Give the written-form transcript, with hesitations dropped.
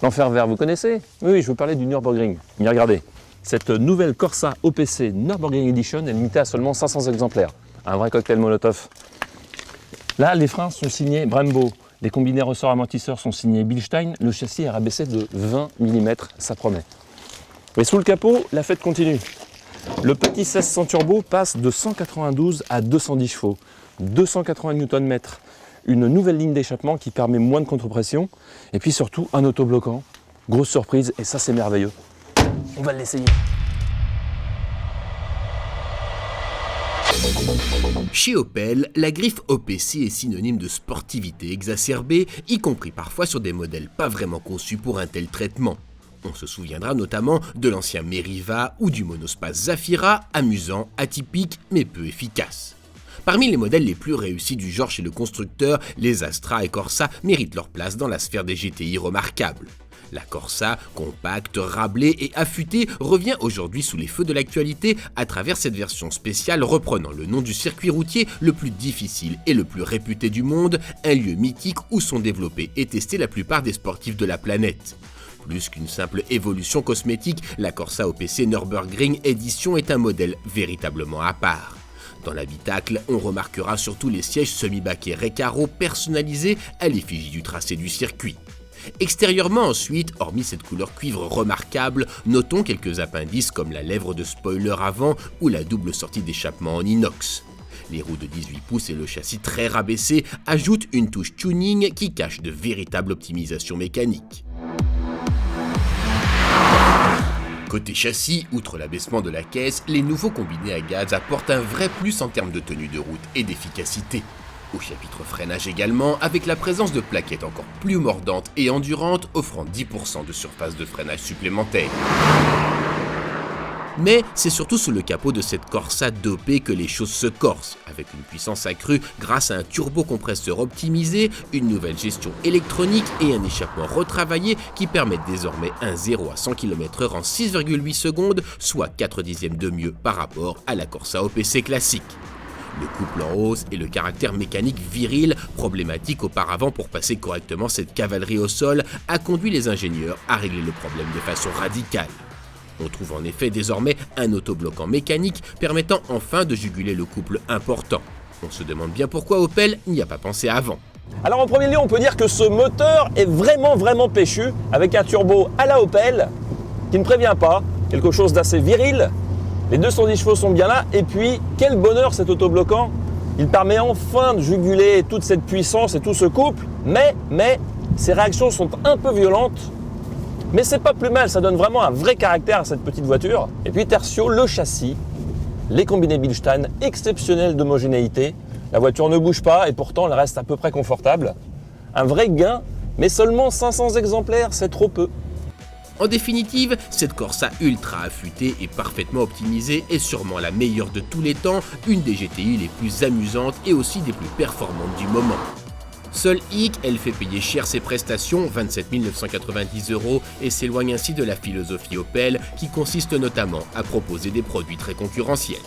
L'enfer vert, vous connaissez? Oui, je vous parlais du Nürburgring. Mais regardez, cette nouvelle Corsa OPC Nürburgring Edition est limitée à seulement 500 exemplaires. Un vrai cocktail Molotov. Là, les freins sont signés Brembo. Les combinés ressorts amortisseurs sont signés Bilstein. Le châssis est rabaissé de 20 mm, ça promet. Mais sous le capot, la fête continue. Le petit 1600 turbo passe de 192 à 210 chevaux, 280 Nm, une nouvelle ligne d'échappement qui permet moins de contre-pression, et puis surtout un autobloquant. Grosse surprise, et ça c'est merveilleux. On va l'essayer. Chez Opel, la griffe OPC est synonyme de sportivité exacerbée, y compris parfois sur des modèles pas vraiment conçus pour un tel traitement. On se souviendra notamment de l'ancien Meriva ou du monospace Zafira, amusant, atypique mais peu efficace. Parmi les modèles les plus réussis du genre chez le constructeur, les Astra et Corsa méritent leur place dans la sphère des GTI remarquables. La Corsa, compacte, rablée et affûtée, revient aujourd'hui sous les feux de l'actualité à travers cette version spéciale reprenant le nom du circuit routier le plus difficile et le plus réputé du monde, un lieu mythique où sont développés et testés la plupart des sportifs de la planète. Plus qu'une simple évolution cosmétique, la Corsa OPC Nürburgring Edition est un modèle véritablement à part. Dans l'habitacle, on remarquera surtout les sièges semi-baquets Recaro personnalisés à l'effigie du tracé du circuit. Extérieurement ensuite, hormis cette couleur cuivre remarquable, notons quelques appendices comme la lèvre de spoiler avant ou la double sortie d'échappement en inox. Les roues de 18 pouces et le châssis très rabaissé ajoutent une touche tuning qui cache de véritables optimisations mécaniques. Côté châssis, outre l'abaissement de la caisse, les nouveaux combinés à gaz apportent un vrai plus en termes de tenue de route et d'efficacité. Au chapitre freinage également, avec la présence de plaquettes encore plus mordantes et endurantes, offrant 10% de surface de freinage supplémentaire. Mais c'est surtout sous le capot de cette Corsa dopée que les choses se corsent, avec une puissance accrue grâce à un turbocompresseur optimisé, une nouvelle gestion électronique et un échappement retravaillé qui permettent désormais un 0 à 100 km/h en 6,8 secondes, soit 4 dixièmes de mieux par rapport à la Corsa OPC classique. Le couple en hausse et le caractère mécanique viril, problématique auparavant pour passer correctement cette cavalerie au sol, a conduit les ingénieurs à régler le problème de façon radicale. On trouve en effet désormais un autobloquant mécanique permettant enfin de juguler le couple important. On se demande bien pourquoi Opel n'y a pas pensé avant. Alors en premier lieu, on peut dire que ce moteur est vraiment péchu, avec un turbo à la Opel, qui ne prévient pas, quelque chose d'assez viril. Les 210 chevaux sont bien là, et puis quel bonheur cet autobloquant. Il permet enfin de juguler toute cette puissance et tout ce couple, mais ses réactions sont un peu violentes. Mais c'est pas plus mal, ça donne vraiment un vrai caractère à cette petite voiture. Et puis tertio, le châssis, les combinés Bilstein, exceptionnels d'homogénéité. La voiture ne bouge pas et pourtant elle reste à peu près confortable. Un vrai gain, mais seulement 500 exemplaires, c'est trop peu. En définitive, cette Corsa ultra affûtée et parfaitement optimisée est sûrement la meilleure de tous les temps, une des GTI les plus amusantes et aussi des plus performantes du moment. Seul hic, elle fait payer cher ses prestations, 27 990 €, et s'éloigne ainsi de la philosophie Opel qui consiste notamment à proposer des produits très concurrentiels.